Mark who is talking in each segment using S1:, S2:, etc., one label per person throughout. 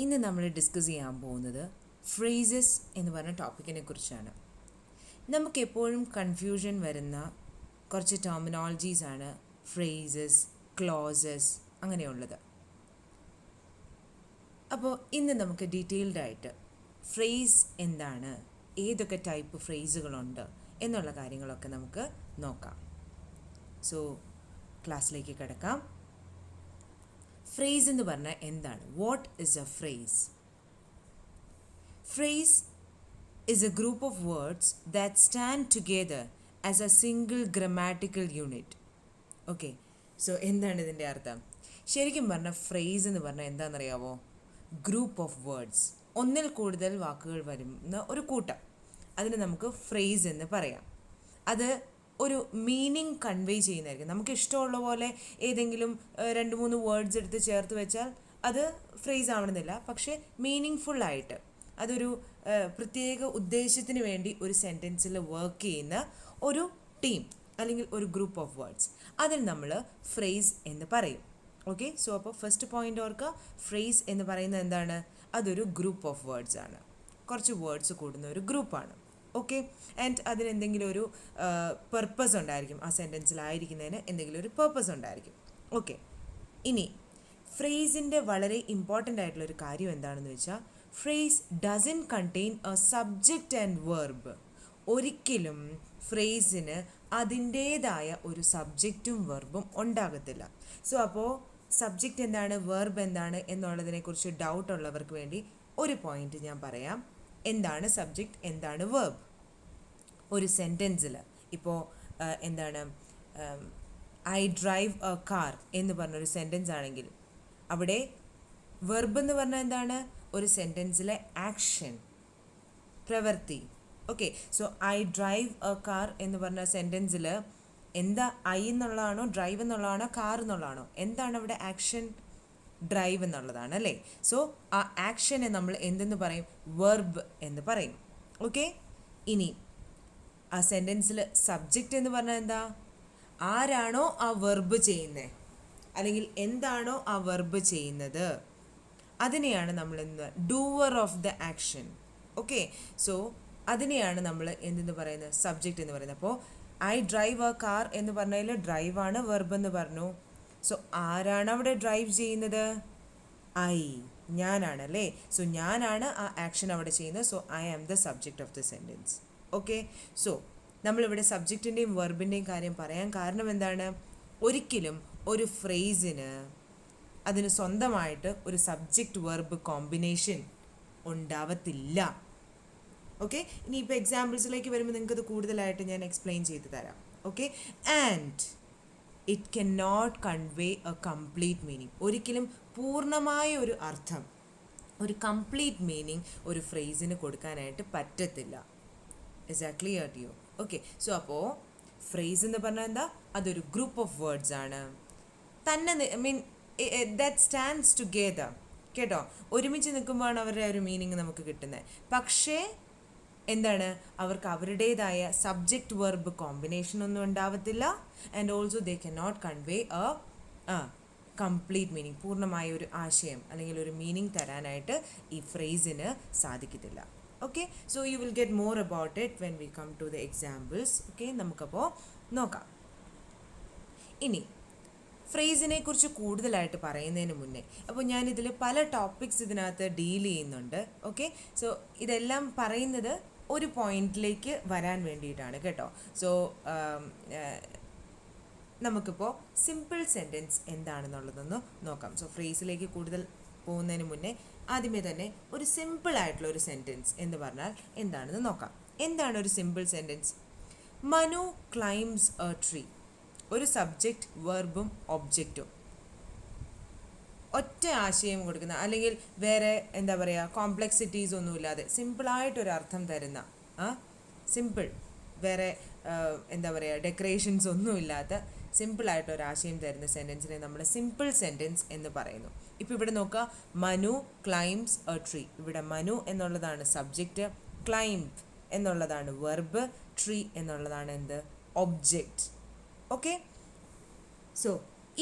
S1: ഇന്ന് നമ്മൾ ഡിസ്കസ് ചെയ്യാൻ പോകുന്നത് ഫ്രേസസ് എന്ന് പറഞ്ഞ ടോപ്പിക്കിനെ കുറിച്ചാണ്. നമുക്കെപ്പോഴും കൺഫ്യൂഷൻ വരുന്ന കുറച്ച് ടെർമിനോളജീസാണ് ഫ്രേസസ്, ക്ലോസസ് അങ്ങനെയുള്ളത്. അപ്പോൾ ഇന്ന് നമുക്ക് ഡീറ്റെയിൽഡായിട്ട് ഫ്രേസ് എന്താണ്, ഏതൊക്കെ ടൈപ്പ് ഫ്രേസുകളുണ്ട് എന്നുള്ള കാര്യങ്ങളൊക്കെ നമുക്ക് നോക്കാം. സോ ക്ലാസ്സിലേക്ക് കിടക്കാം. ഫ്രേസ് എന്ന് പറഞ്ഞാൽ എന്താണ്? What is A phrase? Phrase is a group of words that stand together as a single grammatical unit. Okay, so എന്താണ് ഇതിൻ്റെ അർത്ഥം? ശരിക്കും പറഞ്ഞാൽ ഫ്രേസ് എന്ന് പറഞ്ഞാൽ എന്താണെന്നറിയാവോ? ഗ്രൂപ്പ് ഓഫ് വേർഡ്സ്, ഒന്നിൽ കൂടുതൽ വാക്കുകൾ വരുന്ന ഒരു കൂട്ടം, അതിന് നമുക്ക് ഫ്രേസ് എന്ന് പറയാം. അത് ഒരു മീനിങ് കൺവേ ചെയ്യുന്നതായിരിക്കും. നമുക്ക് ഇഷ്ടമുള്ള പോലെ ഏതെങ്കിലും 2-3 വേർഡ്സ് എടുത്ത് ചേർത്ത് വെച്ചാൽ അത് ഫ്രേസ് ആവണമെന്നില്ല. പക്ഷേ മീനിങ് ഫുള്ളായിട്ട് അതൊരു പ്രത്യേക ഉദ്ദേശത്തിന് വേണ്ടി ഒരു സെൻറ്റൻസിൽ വർക്ക് ചെയ്യുന്ന ഒരു ടീം അല്ലെങ്കിൽ ഒരു ഗ്രൂപ്പ് ഓഫ് വേർഡ്സ്, അതിന് നമ്മൾ ഫ്രേസ് എന്ന് പറയും. ഓക്കെ, സോ അപ്പോൾ ഫസ്റ്റ് പോയിൻ്റ് ഓർക്കുക, ഫ്രേസ് എന്ന് പറയുന്നത് എന്താണ്? അതൊരു ഗ്രൂപ്പ് ഓഫ് വേർഡ്സ് ആണ്, കുറച്ച് വേർഡ്സ് കൂടുന്ന ഒരു ഗ്രൂപ്പാണ്. ഓക്കെ, ആൻഡ് അതിനെന്തെങ്കിലും ഒരു പെർപ്പസ് ഉണ്ടായിരിക്കും, ആ സെൻറ്റൻസിലായിരിക്കുന്നതിന് എന്തെങ്കിലും ഒരു പെർപ്പസ് ഉണ്ടായിരിക്കും. ഓക്കെ, ഇനി ഫ്രേസിൻ്റെ വളരെ ഇമ്പോർട്ടൻ്റ് ആയിട്ടുള്ളൊരു കാര്യം എന്താണെന്ന് വെച്ചാൽ, phrase doesn't contain a subject and verb. ഒരിക്കലും ഫ്രേസിന് അതിൻ്റേതായ ഒരു സബ്ജക്റ്റും വെർബും ഉണ്ടാകത്തില്ല. സോ അപ്പോൾ സബ്ജക്റ്റ് എന്താണ്, വെർബ് എന്താണ് എന്നുള്ളതിനെക്കുറിച്ച് ഡൗട്ട് ഉള്ളവർക്ക് വേണ്ടി ഒരു പോയിന്റ് ഞാൻ പറയാം. എന്താണ് സബ്ജക്റ്റ്, എന്താണ് വെർബ്? ഒരു സെൻറ്റൻസിൽ ഇപ്പോൾ എന്താണ്, ഐ ഡ്രൈവ് എ കാർ എന്ന് പറഞ്ഞൊരു സെൻറ്റൻസ് ആണെങ്കിൽ അവിടെ വെർബ് എന്ന് പറഞ്ഞാൽ എന്താണ്? ഒരു സെൻറ്റൻസിലെ ആക്ഷൻ, പ്രവൃത്തി. Okay, so I drive A car എന്ന് പറഞ്ഞ സെൻറ്റൻസിൽ എന്താ, ഐ എന്നുള്ളതാണോ, ഡ്രൈവ് എന്നുള്ളതാണോ, കാർ എന്നുള്ളതാണോ? എന്താണ് അവിടെ ആക്ഷൻ? ഡ്രൈവ് എന്നുള്ളതാണ് അല്ലേ. സോ ആ ആക്ഷനെ നമ്മൾ എന്തെന്ന് പറയും? വെർബ് എന്ന് പറയും. ഓക്കെ, ഇനി ആ സെൻറ്റൻസിൽ സബ്ജക്റ്റ് എന്ന് പറഞ്ഞാൽ എന്താ? ആരാണോ ആ വെർബ് ചെയ്യുന്നത്, അല്ലെങ്കിൽ എന്താണോ ആ വെർബ് ചെയ്യുന്നത്, അതിനെയാണ് നമ്മൾ എന്ത്, doer of the action. Okay, so അതിനെയാണ് നമ്മൾ എന്തെന്ന് പറയുന്നത്? സബ്ജക്റ്റ് എന്ന് പറയുന്നത്. അപ്പോൾ ഐ ഡ്രൈവ് എ കാർ എന്ന് പറഞ്ഞതിൽ ഡ്രൈവാണ് വെർബ് എന്ന് പറഞ്ഞു. സോ ആരാണ് അവിടെ ഡ്രൈവ് ചെയ്യുന്നത്? ഐ, ഞാനാണ് അല്ലേ. സോ ഞാനാണ് ആ ആക്ഷൻ അവിടെ ചെയ്യുന്നത്. So I am the subject of the sentence. Okay, so നമ്മളിവിടെ സബ്ജക്റ്റിൻ്റെയും വെർബിൻ്റെയും കാര്യം പറയാൻ കാരണം എന്താണ്? ഒരിക്കലും ഒരു ഫ്രേസിന് അതിന് സ്വന്തമായിട്ട് ഒരു സബ്ജക്റ്റ് വെർബ് കോമ്പിനേഷൻ ഉണ്ടാവത്തില്ല. ഓക്കെ, ഇനിയിപ്പോൾ എക്സാമ്പിൾസിലേക്ക് വരുമ്പോൾ നിങ്ങൾക്കത് കൂടുതലായിട്ട് ഞാൻ എക്സ്പ്ലെയിൻ ചെയ്ത് തരാം. Okay, and it can not convey a complete meaning. ഒരിക്കലും പൂർണ്ണമായ ഒരു അർത്ഥം, ഒരു കംപ്ലീറ്റ് മീനിങ് ഒരു ഫ്രേസിന് കൊടുക്കാനായിട്ട് പറ്റത്തില്ല. Is that clear to you? Okay, so അപ്പോൾ ഫ്രേസ് എന്ന് പറഞ്ഞാൽ എന്താ? അതൊരു ഗ്രൂപ്പ് ഓഫ് വേർഡ്സ് ആണ്, തന്നെ മീൻ ദാറ്റ് സ്റ്റാൻഡ്സ് ടുഗെദർ. കേട്ടോ, ഒരുമിച്ച് നിൽക്കുമ്പോഴാണ് അവരുടെ ഒരു മീനിങ് നമുക്ക് കിട്ടുന്നത്. പക്ഷേ എന്താണ്, അവർക്ക് അവരുടേതായ സബ്ജക്റ്റ് വെർബ് കോമ്പിനേഷൻ ഒന്നും ഉണ്ടാവത്തില്ല. And also they can not convey a complete meaning, പൂർണ്ണമായ ഒരു ആശയം അല്ലെങ്കിൽ ഒരു മീനിങ് തരാനായിട്ട് ഈ ഫ്രേസിന് സാധിക്കത്തില്ല. Okay, so you will get more about it when we come to the examples. Okay, നമുക്കപ്പോൾ നോക്കാം. ഇനി ഫ്രേസിനെ കുറിച്ച് കൂടുതലായിട്ട് പറയുന്നതിന് മുന്നേ, അപ്പോൾ ഞാനിതിൽ പല ടോപ്പിക്സ് ഇതിനകത്ത് ഡീൽ ചെയ്യുന്നുണ്ട്. ഓക്കെ, സോ ഇതെല്ലാം പറയുന്നത് ഒരു പോയിന്റിലേക്ക് വരാൻ വേണ്ടിയിട്ടാണ് കേട്ടോ. സോ നമുക്കിപ്പോൾ സിമ്പിൾ സെൻറ്റൻസ് എന്താണെന്നുള്ളതൊന്ന് നോക്കാം. സോ ഫ്രേസിലേക്ക് കൂടുതൽ പോകുന്നതിന് മുന്നേ ആദ്യമേ തന്നെ ഒരു സിമ്പിൾ ആയിട്ടുള്ള ഒരു സെൻറ്റൻസ് എന്ന് പറഞ്ഞാൽ എന്താണെന്ന് നോക്കാം. എന്താണ് ഒരു simple sentence? Manu climbs a tree. ഒരു സബ്ജക്റ്റ്, വെർബും ഒബ്ജക്റ്റും, ഒറ്റ ആശയം കൊടുക്കുന്ന, അല്ലെങ്കിൽ വേറെ എന്താ പറയുക, കോംപ്ലക്സിറ്റീസ് ഒന്നുമില്ലാതെ സിമ്പിളായിട്ടൊരു അർത്ഥം തരുന്ന, സിമ്പിൾ, വേറെ എന്താ പറയുക, ഡെക്കറേഷൻസ് ഒന്നുമില്ലാത്ത സിമ്പിളായിട്ടൊരാശയം തരുന്ന സെൻറ്റൻസിനെ നമ്മൾ സിമ്പിൾ സെൻറ്റൻസ് എന്ന് പറയുന്നു. ഇപ്പോൾ ഇവിടെ നോക്കുക, മനു ക്ലൈംബ്സ് എ ട്രീ. ഇവിടെ മനു എന്നുള്ളതാണ് സബ്ജക്റ്റ്, ക്ലൈംബ് എന്നുള്ളതാണ് വെർബ്, ട്രീ എന്നുള്ളതാണ് എന്ത്, ഒബ്ജക്റ്റ്. ഓക്കെ, സോ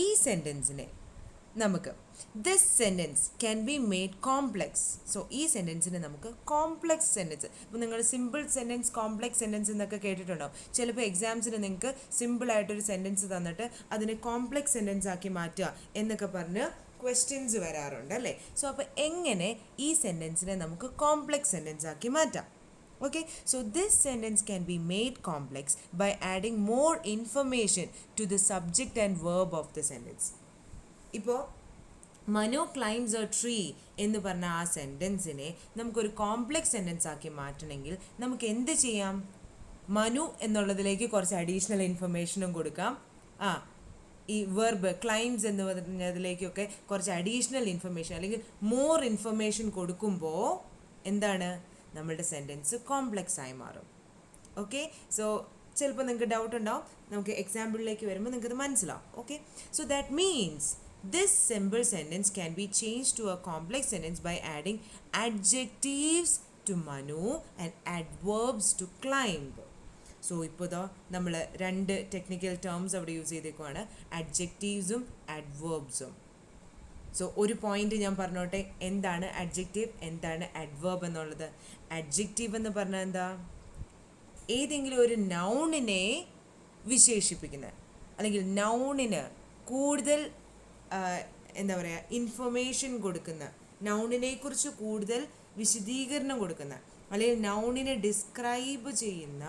S1: ഈ സെൻറ്റൻസിനെ നമുക്ക് this sentence can be made complex. So ഈ സെൻറ്റൻസിനെ നമുക്ക് കോംപ്ലെക്സ് സെൻറ്റൻസ്, ഇപ്പോൾ നിങ്ങൾ സിമ്പിൾ സെൻറ്റൻസ് കോംപ്ലെക്സ് സെൻറ്റൻസ് എന്നൊക്കെ കേട്ടിട്ടുണ്ടാവും. ചിലപ്പോൾ എക്സാംസിന് നിങ്ങൾക്ക് സിമ്പിളായിട്ടൊരു സെൻറ്റൻസ് തന്നിട്ട് അതിനെ കോംപ്ലെക്സ് സെൻറ്റൻസ് ആക്കി മാറ്റുക എന്നൊക്കെ പറഞ്ഞ് ക്വസ്റ്റ്യൻസ് വരാറുണ്ട് അല്ലേ. സോ അപ്പോൾ എങ്ങനെ ഈ സെൻറ്റൻസിനെ നമുക്ക് കോംപ്ലെക്സ് സെൻറ്റൻസ് ആക്കി മാറ്റാം? Okay, so this sentence can be made complex by adding more information to the subject and verb of the sentence. ഇപ്പോൾ മനു ക്ലൈംസ് എ ട്രീ എന്ന് പറഞ്ഞ ആ സെൻറ്റൻസിനെ നമുക്കൊരു കോംപ്ലെക്സ് സെൻറ്റൻസ് ആക്കി മാറ്റണമെങ്കിൽ നമുക്ക് എന്ത് ചെയ്യാം? മനു എന്നുള്ളതിലേക്ക് കുറച്ച് അഡീഷണൽ ഇൻഫർമേഷനും കൊടുക്കാം. ഈ വെർബ് ക്ലൈംസ് എന്ന് പറഞ്ഞതിലേക്കൊക്കെ കുറച്ച് അഡീഷണൽ ഇൻഫർമേഷൻ അല്ലെങ്കിൽ മോർ ഇൻഫർമേഷൻ കൊടുക്കുമ്പോൾ എന്താണ്, നമ്മളുടെ സെൻറ്റൻസ് കോംപ്ലെക്സ് ആയി മാറും. ഓക്കെ, സോ ചിലപ്പോൾ നിങ്ങൾക്ക് ഡൗട്ട് ഉണ്ടാവും, നമുക്ക് എക്സാമ്പിളിലേക്ക് വരുമ്പോൾ നിങ്ങൾക്കത് മനസ്സിലാവും. Okay, so that means this simple sentence can be changed to a complex sentence by adding adjectives to Manu and adverbs to climb. So ഇപ്പോൾ നമ്മൾ രണ്ട് ടെക്നിക്കൽ ടേംസ് അവിടെ യൂസ് ചെയ്തേക്കുവാണ്, അഡ്ജക്റ്റീവ്സും അഡ്വേർബ്സും. സോ ഒരു പോയിന്റ് ഞാൻ പറഞ്ഞോട്ടെ, എന്താണ് അഡ്ജക്റ്റീവ്, എന്താണ് അഡ്വേർബ് എന്നുള്ളത്. അഡ്ജക്റ്റീവ് എന്ന് പറഞ്ഞാൽ എന്താ? ഏതെങ്കിലും ഒരു നൗണിനെ വിശേഷിപ്പിക്കുന്ന അല്ലെങ്കിൽ നൗണിന് കൂടുതൽ എന്താ പറയുക ഇൻഫർമേഷൻ കൊടുക്കുന്ന, നൗണിനെക്കുറിച്ച് കൂടുതൽ വിശദീകരണം കൊടുക്കുന്ന അല്ലെങ്കിൽ നൗണിനെ ഡിസ്ക്രൈബ് ചെയ്യുന്ന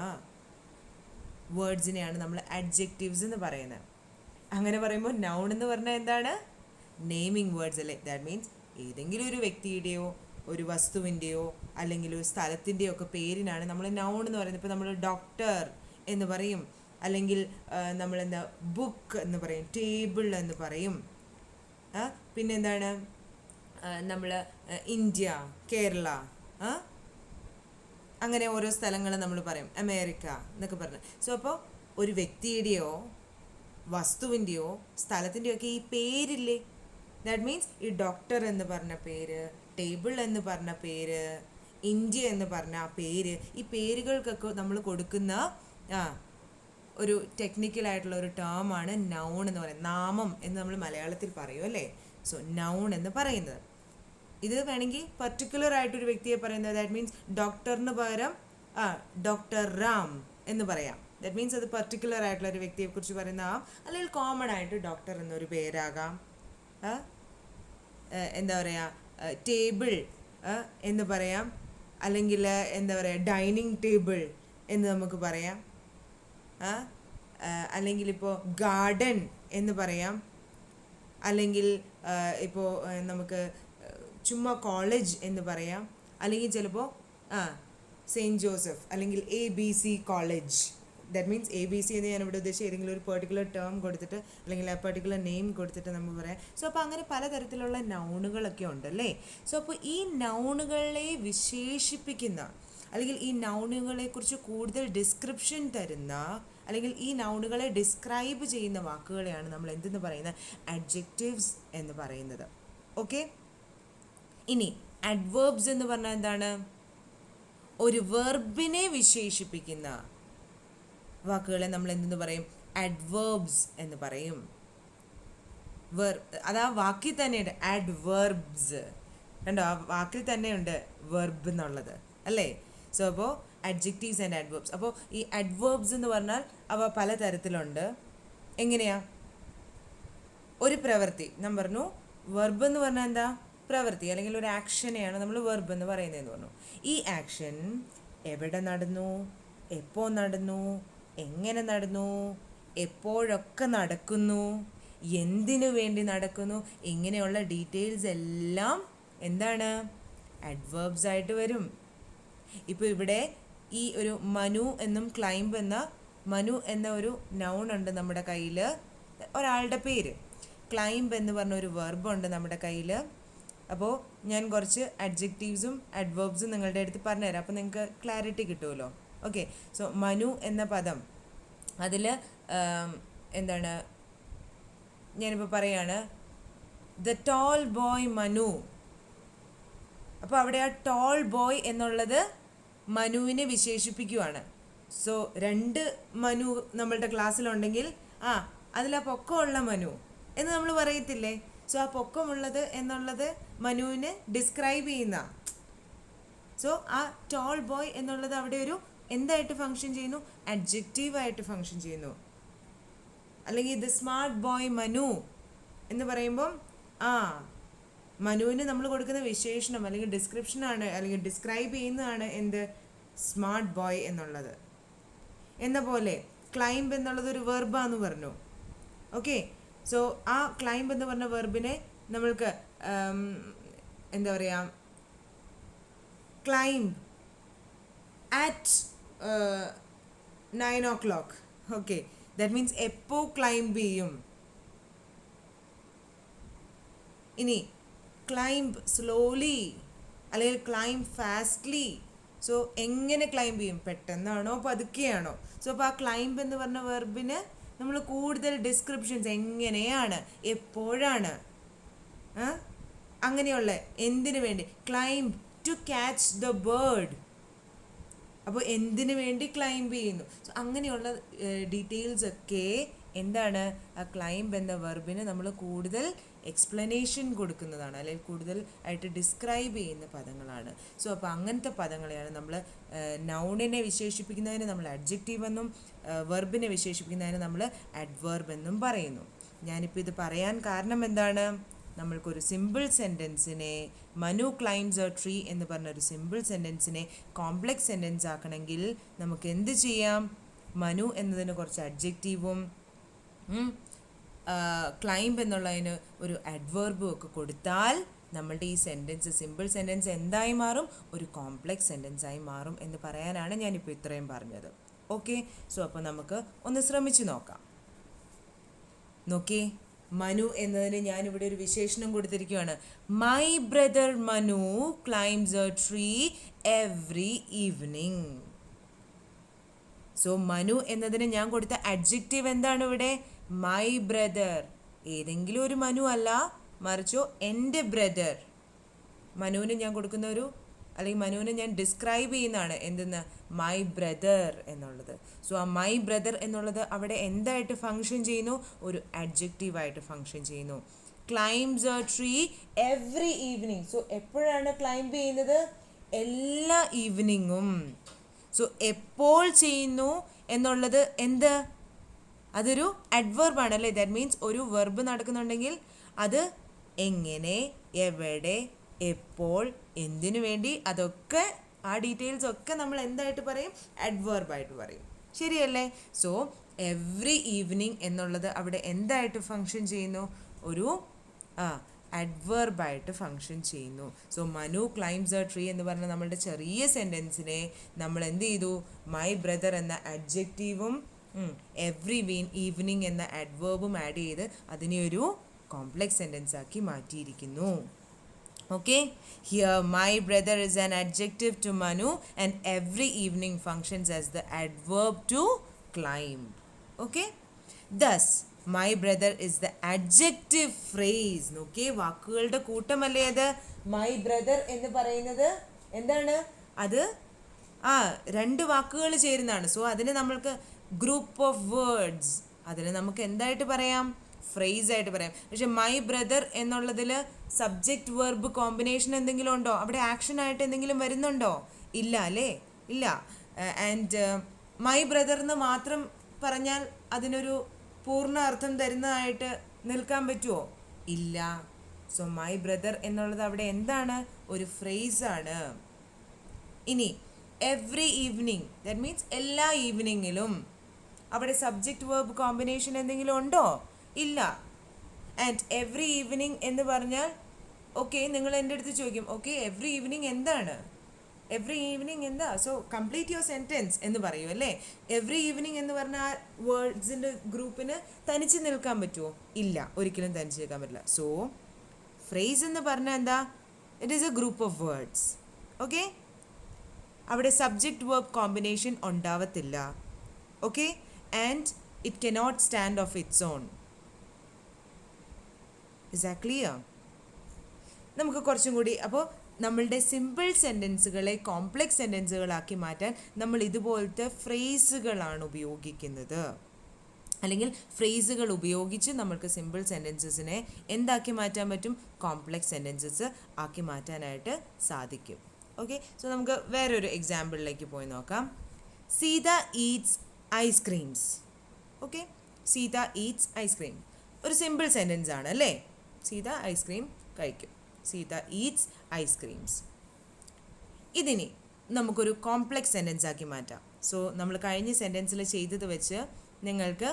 S1: വേർഡ്സിനെയാണ് നമ്മൾ അഡ്ജക്റ്റീവ്സ് എന്ന് പറയുന്നത്. അങ്ങനെ പറയുമ്പോൾ നൗൺ എന്ന് പറഞ്ഞാൽ എന്താണ്? നെയിമിങ് വേർഡ്സ് അല്ലേ. ദാറ്റ് മീൻസ് ഏതെങ്കിലും ഒരു വ്യക്തിയുടെയോ ഒരു വസ്തുവിൻ്റെയോ അല്ലെങ്കിൽ ഒരു സ്ഥലത്തിൻ്റെയോ ഒക്കെ പേരിനാണ് നമ്മൾ നൗൺ എന്ന് പറയുന്നത്. ഇപ്പോൾ നമ്മൾ ഡോക്ടർ എന്ന് പറയും, അല്ലെങ്കിൽ നമ്മളെന്താ ബുക്ക് എന്ന് പറയും, ടേബിൾ എന്ന് പറയും. പിന്നെന്താണ് നമ്മൾ ഇന്ത്യ, കേരള, അങ്ങനെ ഓരോ സ്ഥലങ്ങൾ നമ്മൾ പറയും, അമേരിക്ക എന്നൊക്കെ പറഞ്ഞ്. സോ അപ്പോൾ ഒരു വ്യക്തിയുടെയോ വസ്തുവിൻ്റെയോ സ്ഥലത്തിൻ്റെയോ ഒക്കെ ഈ പേരില്ലേ, ദാറ്റ് മീൻസ് ഈ ഡോക്ടർ എന്ന് പറഞ്ഞ പേര്, ടേബിൾ എന്ന് പറഞ്ഞ പേര്, ഇന്ത്യ എന്ന് പറഞ്ഞ ആ പേര്, ഈ പേരുകൾക്കൊക്കെ നമ്മൾ കൊടുക്കുന്ന ഒരു ടെക്നിക്കലായിട്ടുള്ള ഒരു ടേമാണ് നൗൺ എന്ന് പറയുന്നത്. നാമം എന്ന് നമ്മൾ മലയാളത്തിൽ പറയും അല്ലേ. സോ നൗൺ എന്ന് പറയുന്നത് ഇത് വേണമെങ്കിൽ പർട്ടിക്കുലർ ആയിട്ടൊരു വ്യക്തിയെ പറയുന്നത്, ദാറ്റ് മീൻസ് ഡോക്ടറിന് പകരം ഡോക്ടർ റാം എന്ന് പറയാം. ദാറ്റ് മീൻസ് അത് പർട്ടിക്കുലർ ആയിട്ടുള്ള ഒരു വ്യക്തിയെക്കുറിച്ച് പറയുന്നതാകാം, അല്ലെങ്കിൽ കോമൺ ആയിട്ട് ഡോക്ടർ എന്നൊരു പേരാകാം. എന്താ പറയുക, ടേബിൾ എന്ന് പറയാം, അല്ലെങ്കിൽ എന്താ പറയുക ഡൈനിങ് ടേബിൾ എന്ന് നമുക്ക് പറയാം, അല്ലെങ്കിൽ ഇപ്പോൾ ഗാർഡൻ എന്ന് പറയാം, അല്ലെങ്കിൽ ഇപ്പോൾ നമുക്ക് ചുമ്മാ കോളേജ് എന്ന് പറയാം, അല്ലെങ്കിൽ ചിലപ്പോൾ സെയിൻറ്റ് ജോസഫ് അല്ലെങ്കിൽ ABC college. That means ABC എന്ന് ഞാനിവിടെ ഉദ്ദേശിച്ച് ഏതെങ്കിലും ഒരു പെർട്ടിക്കുലർ ടേം കൊടുത്തിട്ട് അല്ലെങ്കിൽ ആ പെർട്ടിക്കുലർ നെയിം കൊടുത്തിട്ട് നമുക്ക് പറയാം. സോ അപ്പോൾ അങ്ങനെ പലതരത്തിലുള്ള നൗണുകളൊക്കെ ഉണ്ടല്ലേ. സോ അപ്പോൾ ഈ നൗണുകളെ വിശേഷിപ്പിക്കുന്ന അല്ലെങ്കിൽ ഈ നൗണുകളെക്കുറിച്ച് കൂടുതൽ ഡിസ്ക്രിപ്ഷൻ തരുന്ന അല്ലെങ്കിൽ ഈ നൗണുകളെ ഡിസ്ക്രൈബ് ചെയ്യുന്ന വാക്കുകളെയാണ് നമ്മൾ എന്തെന്ന് പറയുന്നത്, അഡ്ജക്റ്റീവ്സ് എന്ന് പറയുന്നത്. ഓക്കെ, ഇനി അഡ്വേർബ്സ് എന്ന് പറഞ്ഞാൽ എന്താണ്? ഒരു വെർബിനെ വിശേഷിപ്പിക്കുന്ന വാക്കുകളെ നമ്മൾ എന്തെന്ന് പറയും, അഡ്വേർബ്സ് എന്ന് പറയും. അത് ആ വാക്കിൽ തന്നെയുണ്ട് അഡ്വേർബ്സ്, കണ്ടോ, ആ വാക്കിൽ തന്നെയുണ്ട് വെർബ് എന്നുള്ളത് അല്ലേ. സോ അപ്പോൾ അഡ്ജക്റ്റീവ്സ് ആൻഡ് അഡ്വേർബ്സ്. അപ്പോൾ ഈ അഡ്വേർബ്സ് എന്ന് പറഞ്ഞാൽ അവ പലതരത്തിലുണ്ട്. എങ്ങനെയാ? ഒരു പ്രവൃത്തി, ഞാൻ പറഞ്ഞു വെർബ് എന്ന് പറഞ്ഞാൽ എന്താ, പ്രവൃത്തി അല്ലെങ്കിൽ ഒരു ആക്ഷനെയാണ് നമ്മൾ വെർബ് എന്ന് പറയുന്നതെന്ന് പറഞ്ഞു. ഈ ആക്ഷൻ എവിടെ നടന്നു, എപ്പോൾ നടന്നു, എങ്ങനെ നടന്നു, എപ്പോഴൊക്കെ നടക്കുന്നു, എന്തിനു വേണ്ടി നടക്കുന്നു, ഇങ്ങനെയുള്ള ഡീറ്റെയിൽസ് എല്ലാം എന്താണ്, അഡ്വേർബ്സ് ആയിട്ട് വരും. ഇപ്പോൾ ഇവിടെ ഈ ഒരു മനു എന്നും ക്ലൈംബ് മനു എന്ന ഒരു നൗൺ ഉണ്ട് നമ്മുടെ കയ്യിൽ, ഒരാളുടെ പേര്. ക്ലൈംബ് എന്ന് പറഞ്ഞ ഒരു വെർബുണ്ട് നമ്മുടെ കയ്യിൽ. അപ്പോൾ ഞാൻ കുറച്ച് അഡ്ജക്റ്റീവ്സും അഡ്വേർബ്സും നിങ്ങളുടെ അടുത്ത് പറഞ്ഞുതരാം, അപ്പോൾ നിങ്ങൾക്ക് ക്ലാരിറ്റി കിട്ടുമല്ലോ. ഓക്കെ, സോ മനു എന്ന പദം, അതിൽ എന്താണ്, ഞാനിപ്പോൾ പറയാണ് ദ ടോൾ ബോയ് മനു. അപ്പോൾ അവിടെ ആ ടോൾ ബോയ് എന്നുള്ളത് മനുവിനെ വിശേഷിപ്പിക്കുവാണ്. സോ രണ്ട് മനു നമ്മളുടെ ക്ലാസ്സിലുണ്ടെങ്കിൽ അതിലാ പൊക്കമുള്ള മനു എന്ന് നമ്മൾ പറയത്തില്ലേ. സോ ആ പൊക്കമുള്ളത് എന്നുള്ളത് മനുവിനെ ഡിസ്ക്രൈബ് ചെയ്യുന്ന. സോ ആ ടോൾ ബോയ് എന്നുള്ളത് അവിടെ ഒരു എന്തായിട്ട് ഫങ്ഷൻ ചെയ്യുന്നു? അഡ്ജക്റ്റീവായിട്ട് ഫങ്ഷൻ ചെയ്യുന്നു. അല്ലെങ്കിൽ ദ സ്മാർട്ട് ബോയ് മനു എന്ന് പറയുമ്പം മനുവിന് നമ്മൾ കൊടുക്കുന്ന വിശേഷണം അല്ലെങ്കിൽ ഡിസ്ക്രിപ്ഷനാണ്, അല്ലെങ്കിൽ ഡിസ്ക്രൈബ് ചെയ്യുന്നതാണ് എന്ത്? സ്മാർട്ട് ബോയ് എന്നുള്ളത്. എന്ന പോലെ ക്ലൈംബ് എന്നുള്ളത് ഒരു വെർബാന്ന് പറഞ്ഞു. ഓക്കെ, സോ ആ ക്ലൈംബ് എന്ന് പറഞ്ഞ വെർബിനെ നമ്മൾക്ക് എന്താ പറയുക, climb at 9 o'clock. Okay, that means എപ്പോൾ ക്ലൈംബ് ചെയ്യും. ഇനി ക്ലൈംബ് സ്ലോലി അല്ലെങ്കിൽ ക്ലൈംബ് ഫാസ്റ്റ്ലി. സോ എങ്ങനെ ക്ലൈംബ് ചെയ്യും? പെട്ടെന്നാണോ പതുക്കെയാണോ? സോ അപ്പോൾ ആ ക്ലൈംബ് എന്ന് പറഞ്ഞ വെർബിന് നമ്മൾ കൂടുതൽ ഡിസ്ക്രിപ്ഷൻസ്, എങ്ങനെയാണ്, എപ്പോഴാണ്, അങ്ങനെയുള്ള എന്തിനു വേണ്ടി? Climb to catch the bird. അപ്പോൾ എന്തിനു വേണ്ടി ക്ലൈംബ് ചെയ്യുന്നു? സോ അങ്ങനെയുള്ള ഡീറ്റെയിൽസ് ഒക്കെ എന്താണ്? ആ ക്ലൈംബ് എന്ന വെർബിന് നമ്മൾ കൂടുതൽ എക്സ്പ്ലനേഷൻ കൊടുക്കുന്നതാണ്, അല്ലെങ്കിൽ കൂടുതൽ ആയിട്ട് ഡിസ്ക്രൈബ് ചെയ്യുന്ന പദങ്ങളാണ്. സോ അപ്പോൾ അങ്ങനത്തെ പദങ്ങളെയാണ് നമ്മൾ നൗണിനെ വിശേഷിപ്പിക്കുന്നതിന് നമ്മൾ അഡ്ജക്റ്റീവ് എന്നും വെർബിനെ വിശേഷിപ്പിക്കുന്നതിന് നമ്മൾ അഡ്വേർബ് എന്നും പറയുന്നു. ഞാനിപ്പോൾ ഇത് പറയാൻ കാരണം എന്താണ്? നമ്മൾക്കൊരു simple സെൻറ്റൻസിനെ Manu climbs a tree എന്ന് പറഞ്ഞൊരു സിമ്പിൾ സെൻറ്റൻസിനെ കോംപ്ലെക്സ് സെൻറ്റൻസ് ആക്കണമെങ്കിൽ നമുക്ക് എന്ത് ചെയ്യാം? മനു എന്നതിന് കുറച്ച് അഡ്ജക്റ്റീവും ക്ലൈംബ് എന്നുള്ളതിന് ഒരു അഡ്വേർബും ഒക്കെ കൊടുത്താൽ നമ്മളുടെ ഈ സെൻറ്റൻസ്, സിമ്പിൾ സെൻറ്റൻസ് എന്തായി മാറും? ഒരു കോംപ്ലെക്സ് സെൻറ്റൻസായി മാറും എന്ന് പറയാനാണ് ഞാനിപ്പോൾ ഇത്രയും പറഞ്ഞത്. ഓക്കെ, സോ അപ്പോൾ നമുക്ക് ഒന്ന് ശ്രമിച്ചു നോക്കാം. നോക്കേ, മനു എന്നതിന് ഞാനിവിടെ ഒരു വിശേഷണം കൊടുത്തിരിക്കുകയാണ്. My brother Manu climbs a tree every evening. So Manu എന്നതിന് ഞാൻ കൊടുത്ത അഡ്ജക്റ്റീവ് എന്താണ് ഇവിടെ? My brother. ഏതെങ്കിലും ഒരു മനു അല്ല, മറിച്ചോ എൻ്റെ ബ്രദർ. മനുവിന് ഞാൻ കൊടുക്കുന്ന ഒരു, അല്ലെങ്കിൽ മനുവിനെ ഞാൻ ഡിസ്ക്രൈബ് ചെയ്യുന്നതാണ് എന്തെന്ന്? മൈ ബ്രദർ എന്നുള്ളത്. സോ ആ മൈ ബ്രദർ എന്നുള്ളത് അവിടെ എന്തായിട്ട് ഫങ്ഷൻ ചെയ്യുന്നു? ഒരു അഡ്ജക്റ്റീവായിട്ട് ഫങ്ഷൻ ചെയ്യുന്നു. Climbs a tree every evening. So എപ്പോഴാണ് ക്ലൈംബ് ചെയ്യുന്നത്? എല്ലാ ഈവനിങ്ങും. സോ എപ്പോൾ ചെയ്യുന്നു എന്നുള്ളത് എന്ത്? അതൊരു അഡ്വേർബാണ് അല്ലേ? ദാറ്റ് മീൻസ് ഒരു വെർബ് നടക്കുന്നുണ്ടെങ്കിൽ അത് എങ്ങനെ, എവിടെ, എപ്പോൾ, എന്തിനു വേണ്ടി, അതൊക്കെ ആ ഡീറ്റെയിൽസ് ഒക്കെ നമ്മൾ എന്തായിട്ട് പറയും? അഡ്വേർബായിട്ട് പറയും. ശരിയല്ലേ? സോ എവ്രി ഈവനിങ് എന്നുള്ളത് അവിടെ എന്തായിട്ട് ഫങ്ഷൻ ചെയ്യുന്നു? ഒരു അഡ്വേർബായിട്ട് ഫങ്ഷൻ ചെയ്യുന്നു. So Manu climbs a tree എന്ന് പറഞ്ഞ നമ്മളുടെ ചെറിയ സെൻറ്റൻസിനെ നമ്മൾ എന്ത് ചെയ്തു? മൈ ബ്രദർ എന്ന അഡ്ജക്റ്റീവും എവ്രി ഈവനിങ് എന്ന അഡ്വേർബും ആഡ് ചെയ്ത് അതിനെ ഒരു കോംപ്ലെക്സ് സെൻറ്റൻസ് ആക്കി മാറ്റിയിരിക്കുന്നു. Okay, here my brother is an adjective to Manu and every evening functions as the adverb to climb. Okay, thus my brother is the adjective phrase. Okay, വാക്കുകളുടെ കൂട്ടമല്ലേ അത്? my brother എന്ന് പറയുന്നത് എന്താണ്? അത് രണ്ട് വാക്കുകൾ ചേരുന്നതാണ്. സോ അതിന് നമ്മൾക്ക് ഗ്രൂപ്പ് ഓഫ് വേർഡ്സ്, അതിന് നമുക്ക് എന്തായിട്ട് പറയാം? ഫ്രേസ് ആയിട്ട് പറയാം. പക്ഷെ മൈ ബ്രദർ എന്നുള്ളതിൽ സബ്ജക്റ്റ് വെർബ് കോമ്പിനേഷൻ എന്തെങ്കിലും ഉണ്ടോ? അവിടെ ആക്ഷൻ ആയിട്ട് എന്തെങ്കിലും വരുന്നുണ്ടോ? ഇല്ല അല്ലേ? ഇല്ല. ആൻഡ് മൈ ബ്രദർ എന്ന് മാത്രം പറഞ്ഞാൽ അതിനൊരു പൂർണ്ണ അർത്ഥം തരുന്നതായിട്ട് നിൽക്കാൻ പറ്റുമോ? ഇല്ല. സോ മൈ ബ്രദർ എന്നുള്ളത് അവിടെ എന്താണ്? ഒരു ഫ്രേസാണ്. ഇനി എവ്രി ഈവനിങ്, ദാറ്റ് മീൻസ് എല്ലാ ഈവനിങ്ങിലും. അവിടെ സബ്ജക്റ്റ് വെർബ് കോമ്പിനേഷൻ എന്തെങ്കിലും ഉണ്ടോ? ഇല്ല. ആൻഡ് എവ്രി ഈവനിങ് എന്ന് പറഞ്ഞാൽ ഓക്കെ, നിങ്ങൾ എൻ്റെ അടുത്ത് ചോദിക്കും, ഓക്കെ എവ്രി ഈവനിങ് എന്താണ്? എവ്രി ഈവനിങ് എന്താ? സോ കംപ്ലീറ്റ് യുവർ സെൻറ്റൻസ് എന്ന് പറയും അല്ലേ? എവ്രി ഈവനിങ് എന്ന് പറഞ്ഞാൽ ആ വേർഡ്സിൻ്റെ ഗ്രൂപ്പിന് തനിച്ച് നിൽക്കാൻ പറ്റുമോ? ഇല്ല, ഒരിക്കലും തനിച്ച് നിൽക്കാൻ പറ്റില്ല. സോ ഫ്രേസ് എന്ന് പറഞ്ഞാൽ എന്താ? It is a group of words. Okay, അവിടെ സബ്ജക്റ്റ് വെർബ് കോമ്പിനേഷൻ ഉണ്ടാവത്തില്ല. Okay, and it cannot stand of its on. Is that clear? നമുക്ക് കുറച്ചും കൂടി, അപ്പോൾ നമ്മളുടെ സിമ്പിൾ സെൻറ്റൻസുകളെ കോംപ്ലെക്സ് സെൻറ്റൻസുകളാക്കി മാറ്റാൻ നമ്മൾ ഇതുപോലത്തെ ഫ്രേസുകളാണ് ഉപയോഗിക്കുന്നത്. അല്ലെങ്കിൽ ഫ്രേസുകൾ ഉപയോഗിച്ച് നമുക്ക് സിമ്പിൾ സെൻറ്റൻസസിനെ എന്താക്കി മാറ്റാൻ പറ്റും? കോംപ്ലക്സ് സെൻറ്റൻസസ് ആക്കി മാറ്റാനായിട്ട് സാധിക്കും. ഓക്കെ, സോ നമുക്ക് വേറൊരു എക്സാമ്പിളിലേക്ക് പോയി നോക്കാം. Sita eats ice creams. Okay, Sita eats ice cream ഒരു സിമ്പിൾ സെൻറ്റൻസ് ആണ് അല്ലേ? സീത ഐസ്ക്രീം കഴിക്കും. Sita eats ice creams. ഇതിനി നമുക്കൊരു കോംപ്ലക്സ് സെൻറ്റൻസ് ആക്കി മാറ്റാം. സോ നമ്മൾ കഴിഞ്ഞ സെൻറ്റൻസിൽ ചെയ്തത് വെച്ച് നിങ്ങൾക്ക്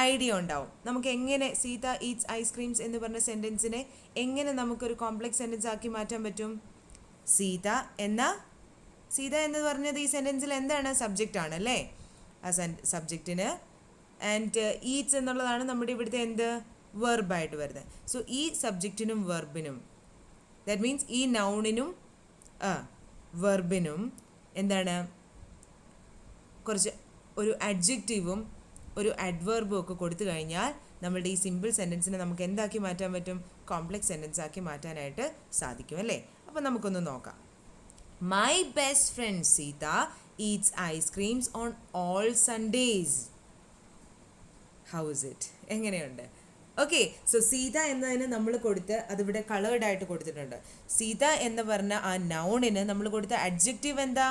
S1: ഐഡിയ ഉണ്ടാവും നമുക്ക് എങ്ങനെ സീത ഈറ്റ്സ് ഐസ്ക്രീംസ് എന്ന് പറഞ്ഞ സെൻറ്റൻസിനെ എങ്ങനെ നമുക്കൊരു കോംപ്ലക്സ് സെൻറ്റൻസ് ആക്കി മാറ്റാൻ പറ്റും. സീത എന്ന് പറഞ്ഞത് ഈ സെൻറ്റൻസിൽ എന്താണ്? സബ്ജക്റ്റ് ആണ് അല്ലേ? ആ സബ്ജക്റ്റിന് ആൻഡ് ഈറ്റ്സ് എന്നുള്ളതാണ് നമ്മുടെ ഇവിടുത്തെ എന്ത് വെർബായിട്ട് വരുന്നത്. സോ ഈ സബ്ജക്റ്റിനും വെർബിനും, ദാറ്റ് മീൻസ് ഈ നൗണിനും വെർബിനും എന്താണ് കുറച്ച് ഒരു അഡ്ജക്റ്റീവും ഒരു അഡ്വർബും ഒക്കെ കൊടുത്തു കഴിഞ്ഞാൽ നമ്മളുടെ ഈ സിമ്പിൾ സെൻറ്റൻസിനെ നമുക്ക് എന്താക്കി മാറ്റാൻ പറ്റും? കോംപ്ലക്സ് സെൻറ്റൻസ് ആക്കി മാറ്റാനായിട്ട് സാധിക്കും അല്ലേ? അപ്പോൾ നമുക്കൊന്ന് നോക്കാം. My best friend Sita eats ice creams on all Sundays. How is it? എങ്ങനെയുണ്ട്? ഓക്കെ, സോ സീത എന്നതിന് നമ്മൾ കൊടുത്ത് അതിവിടെ കളേർഡ് ആയിട്ട് കൊടുത്തിട്ടുണ്ട്. സീത എന്ന് പറഞ്ഞ ആ നൗണിന് നമ്മൾ കൊടുത്ത അഡ്ജക്റ്റീവ് എന്താ?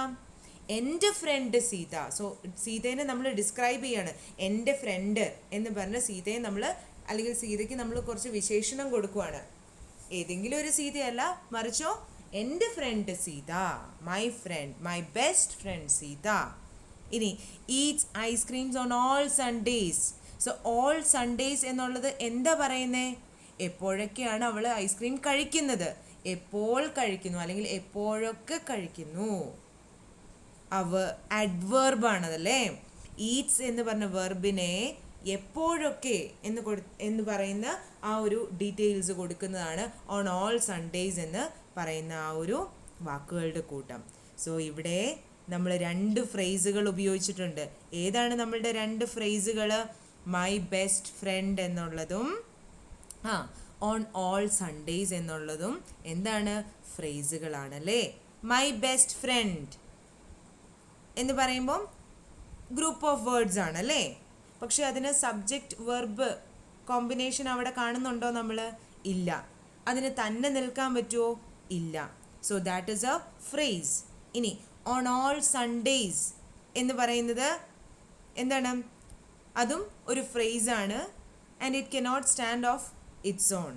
S1: എൻ്റെ ഫ്രണ്ട് സീത. സോ സീതേനെ നമ്മൾ ഡിസ്ക്രൈബ് ചെയ്യാണ്. എൻ്റെ ഫ്രണ്ട് എന്ന് പറഞ്ഞ സീതയെ നമ്മൾ, അല്ലെങ്കിൽ സീതയ്ക്ക് നമ്മൾ കുറച്ച് വിശേഷണം കൊടുക്കുവാണ്. ഏതെങ്കിലും ഒരു സീതയല്ല, മറിച്ചോ എൻ്റെ friend Sita, my friend, my best friend Sita. ഇനി eats ice creams on all Sundays. So all Sundays എന്നുള്ളത് എന്താ പറയുന്നത്? എപ്പോഴൊക്കെയാണ് അവൾ ഐസ്ക്രീം കഴിക്കുന്നത്, എപ്പോൾ കഴിക്കുന്നു, അല്ലെങ്കിൽ എപ്പോഴൊക്കെ കഴിക്കുന്നു. അഡ്വേർബാണതല്ലേ? ഈറ്റ്സ് എന്ന് പറഞ്ഞ വെർബിനെ എപ്പോഴൊക്കെ എന്ന് പറയുന്ന ആ ഒരു ഡീറ്റെയിൽസ് കൊടുക്കുന്നതാണ് ഓൺ ഓൾ സൺഡേസ് എന്ന് പറയുന്ന ആ ഒരു വാക്കുകളുടെ കൂട്ടം. സോ ഇവിടെ നമ്മൾ 2 ഫ്രേസുകൾ ഉപയോഗിച്ചിട്ടുണ്ട്. ഏതാണ് നമ്മളുടെ 2 ഫ്രേസുകൾ? മൈ ബെസ്റ്റ് ഫ്രണ്ട് എന്നുള്ളതും ഓൺ ഓൾ സൺഡേസ് എന്നുള്ളതും എന്താണ്? ഫ്രേസുകളാണല്ലേ? മൈ ബെസ്റ്റ് ഫ്രണ്ട് എന്ന് പറയുമ്പം ഗ്രൂപ്പ് ഓഫ് വേർഡ്സ് ആണല്ലേ? പക്ഷെ അതിന് സബ്ജക്റ്റ് വെർബ് കോമ്പിനേഷൻ അവിടെ കാണുന്നുണ്ടോ നമ്മൾ? ഇല്ല. അതിന് തന്നെ നിൽക്കാൻ പറ്റുമോ? ഇല്ല. So that is a phrase. ഇനി ഓൺ ഓൾ സൺഡേസ് എന്ന് പറയുന്നത് എന്താണ്? അതും ഒരു ഫ്രേസാണ്. And it cannot stand of its own.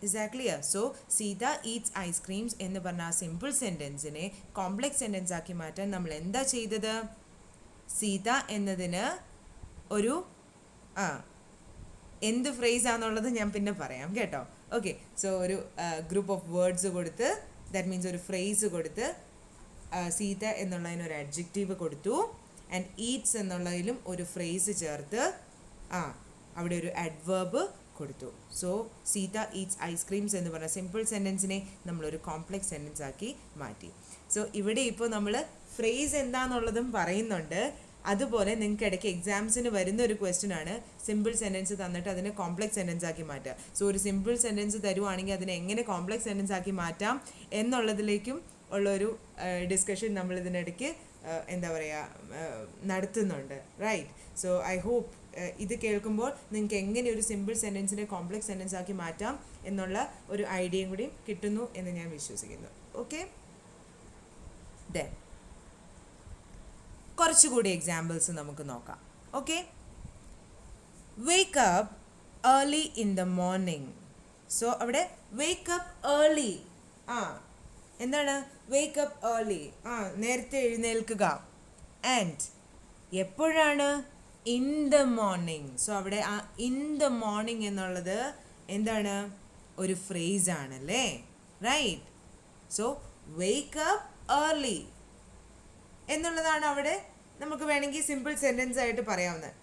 S1: Is that clear? So Sita eats ice creams എന്ന് പറഞ്ഞ ആ സിമ്പിൾ സെൻറ്റൻസിനെ കോംപ്ലക്സ് സെൻറ്റൻസ് ആക്കി മാറ്റാൻ നമ്മൾ എന്താ ചെയ്തത്? സീത എന്നതിന് ഒരു എന്ത് ഫ്രേസ് ആണെന്നുള്ളത് ഞാൻ പിന്നെ പറയാം കേട്ടോ. ഓക്കെ, സോ ഒരു ഗ്രൂപ്പ് ഓഫ് വേർഡ്സ് കൊടുത്ത്, ദാറ്റ് മീൻസ് ഒരു ഫ്രേസ് കൊടുത്ത്, സീത എന്നുള്ളതിന് ഒരു അഡ്ജക്റ്റീവ് കൊടുത്തു, ആൻഡ് ഈറ്റ്സ് എന്നുള്ളതിലും ഒരു ഫ്രേസ് ചേർത്ത് അവിടെ ഒരു അഡ്വേർബ് കൊടുത്തു. സോ സീത ഈറ്റ്സ് ഐസ്ക്രീംസ് എന്ന് പറഞ്ഞ സിമ്പിൾ സെൻറ്റൻസിനെ നമ്മളൊരു കോംപ്ലക്സ് സെൻറ്റൻസ് ആക്കി മാറ്റി. സോ ഇവിടെ ഇപ്പോൾ നമ്മൾ ഫ്രേസ് എന്താണെന്നുള്ളതും പറയുന്നുണ്ട്. അതുപോലെ നിങ്ങൾക്ക് ഇടയ്ക്ക് എക്സാംസിന് വരുന്ന ഒരു ക്വസ്റ്റ്യൻ ആണ് സിമ്പിൾ സെൻറ്റൻസ് തന്നിട്ട് അതിനെ കോംപ്ലക്സ് സെൻറ്റൻസ് ആക്കി മാറ്റുക. സോ ഒരു സിമ്പിൾ സെൻറ്റൻസ് തരുവാണെങ്കിൽ അതിനെ എങ്ങനെ കോംപ്ലക്സ് സെൻറ്റൻസ് ആക്കി മാറ്റാം എന്നുള്ളതിലേക്കും ഉള്ളൊരു ഡിസ്കഷൻ നമ്മൾ ഇതിനിടയ്ക്ക് എന്താ പറയുക നടത്തുന്നുണ്ട്. റൈറ്റ്? സോ ഐ ഹോപ്പ് ഇത് കേൾക്കുമ്പോൾ നിങ്ങൾക്ക് എങ്ങനെ ഒരു സിമ്പിൾ സെൻറ്റൻസിനെ കോംപ്ലക്സ് സെൻറ്റൻസ് ആക്കി മാറ്റാം എന്നുള്ള ഒരു ഐഡിയയും കൂടി കിട്ടുന്നു എന്ന് ഞാൻ വിശ്വസിക്കുന്നു. ഓക്കെ, ദെൻ കുറച്ചുകൂടി എക്സാമ്പിൾസ് നമുക്ക് നോക്കാം. Okay, wake up early in the morning. So അവിടെ വേക്ക് അപ്പ് ഏർലി, എന്താണ് വേക്ക് അപ്പ് ഏർലി? നേരത്തെ എഴുന്നേൽക്കുക. ആൻഡ് എപ്പോഴാണ്? In the morning. സോ അവിടെ ആ ഇൻ ദ മോർണിംഗ് എന്നുള്ളത് എന്താണ്? ഒരു ഫ്രേസ് ആണല്ലേ? Right? So wake up early എന്നുള്ളതാണ് അവിടെ നമുക്ക് വേണമെങ്കിൽ സിമ്പിൾ സെൻറ്റൻസ് ആയിട്ട് പറയാവുന്നത്.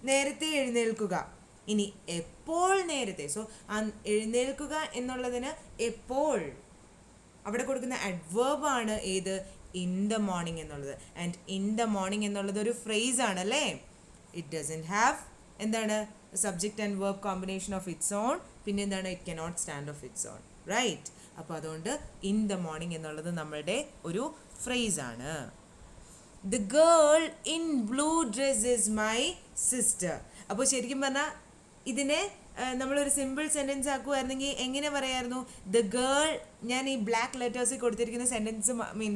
S1: നേരത്തെ എഴുന്നേൽക്കുക. ഇനി എപ്പോൾ നേരത്തെ? സോ ആ എഴുന്നേൽക്കുക എന്നുള്ളതിന് എപ്പോൾ അവിടെ കൊടുക്കുന്ന അഡ്വേർബ് ആണ് ഏത്? ഇൻ ദ മോർണിംഗ് എന്നുള്ളത്. ആൻഡ് ഇൻ ദ മോർണിംഗ് എന്നുള്ളത് ഒരു ഫ്രേസ് ആണല്ലേ? ഇറ്റ് ഡസൻറ്റ് ഹാവ് എന്താണ്? Subject and verb combination of its own. പിന്നെ എന്താണ്? It cannot stand of its own. Right? അപ്പോൾ അതുകൊണ്ട് ഇൻ ദ മോർണിംഗ് എന്നുള്ളത് നമ്മളുടെ ഒരു ഫ്രേസ് ആണ്. The girl in blue dress is my sister. അപ്പോൾ ശരിക്കും പറഞ്ഞാൽ ഇതിനെ നമ്മളൊരു സിമ്പിൾ സെൻറ്റൻസ് ആക്കുമായിരുന്നെങ്കിൽ എങ്ങനെ പറയായിരുന്നു? ദ ഗേൾ, ഞാൻ ഈ ബ്ലാക്ക് ലെറ്റേഴ്സിൽ കൊടുത്തിരിക്കുന്ന സെൻറ്റൻസ്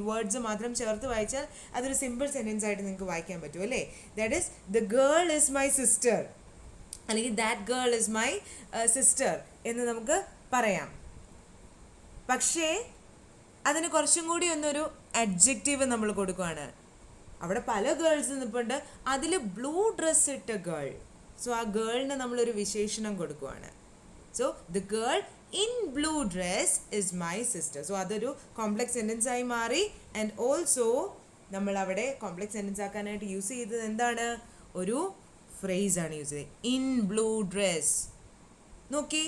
S1: വേർഡ്സ് മാത്രം ചേർത്ത് വായിച്ചാൽ അതൊരു സിമ്പിൾ സെൻറ്റൻസ് ആയിട്ട് നിങ്ങൾക്ക് വായിക്കാൻ പറ്റും അല്ലേ? That is the girl is my sister, അല്ലെങ്കിൽ that girl is my sister എന്ന് നമുക്ക് പറയാം. പക്ഷേ അതിന് കുറച്ചും കൂടി ഒന്നൊരു അഡ്ജക്റ്റീവ് നമ്മൾ കൊടുക്കുകയാണ്. അവിടെ പല ഗേൾസ് നിൽപ്പുണ്ട്, അതിൽ ബ്ലൂ ഡ്രസ് ഇട്ട ഗേൾ. സോ ആ ഗേളിന് നമ്മളൊരു വിശേഷണം കൊടുക്കുകയാണ്. So the girl in blue dress is my sister. So അതൊരു കോംപ്ലക്സ് സെൻറ്റൻസ് ആയി മാറി. ആൻഡ് ഓൾസോ നമ്മൾ അവിടെ കോംപ്ലക്സ് സെൻറ്റൻസ് ആക്കാനായിട്ട് യൂസ് ചെയ്തത് എന്താണ്? ഒരു ഫ്രേസാണ് യൂസ് ചെയ്തത്, ഇൻ ബ്ലൂ ഡ്രസ്. നോക്കി,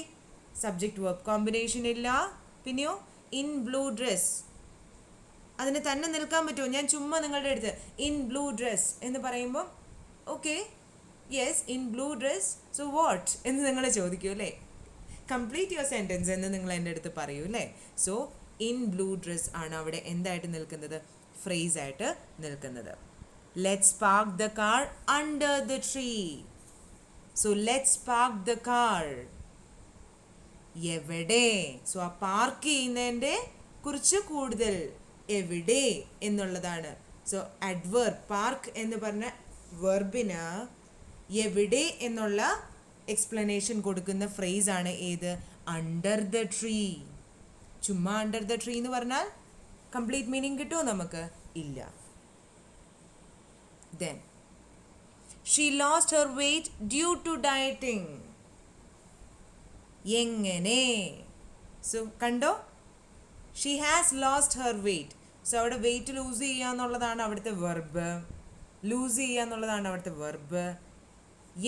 S1: സബ്ജക്റ്റ് വെർബ് കോമ്പിനേഷൻ ഇല്ല, പിന്നെയോ ഇൻ ബ്ലൂ ഡ്രസ്. അതിന് തന്നെ നിൽക്കാൻ പറ്റുമോ? ഞാൻ ചുമ്മാ നിങ്ങളുടെ അടുത്ത് ഇൻ ബ്ലൂ ഡ്രസ് എന്ന് പറയുമ്പോൾ okay, yes in blue dress, so what എന്ന് നിങ്ങൾ ചോദിക്കൂ അല്ലേ? കംപ്ലീറ്റ് യുവർ സെൻറ്റൻസ് എന്ന് നിങ്ങൾ എൻ്റെ അടുത്ത് പറയൂ അല്ലേ? സോ ഇൻ ബ്ലൂ ഡ്രസ് ആണ് അവിടെ എന്തായിട്ട് നിൽക്കുന്നത്? ഫ്രേസ് ആയിട്ട് നിൽക്കുന്നത്. Let's park the car under the tree. So let's park the car. എവിടെ? സോ ആ പാർക്ക് ചെയ്യുന്നതിൻ്റെ കുറിച്ച് കൂടുതൽ എവിടെ എന്നുള്ളതാണ്. സോ അഡ്വർബ് പാർക്ക് എന്ന് പറഞ്ഞ വെർബിന് എവിടെ എന്നുള്ള എക്സ്പ്ലനേഷൻ കൊടുക്കുന്ന ഫ്രേസാണ് ഏത്? Under the tree. ചുമ്മാ അണ്ടർ ദ ട്രീ എന്ന് പറഞ്ഞാൽ കംപ്ലീറ്റ് മീനിങ് കിട്ടുമോ നമുക്ക്? ഇല്ല. Then she lost her weight due to dieting. എങ്ങനെ? സോ കണ്ടോ, she has lost her weight. So അവിടെ വെയ്റ്റ് ലൂസ് ചെയ്യുക എന്നുള്ളതാണ് അവിടുത്തെ വെർബ്. ലൂസ് ചെയ്യുക എന്നുള്ളതാണ് അവിടുത്തെ വെർബ്.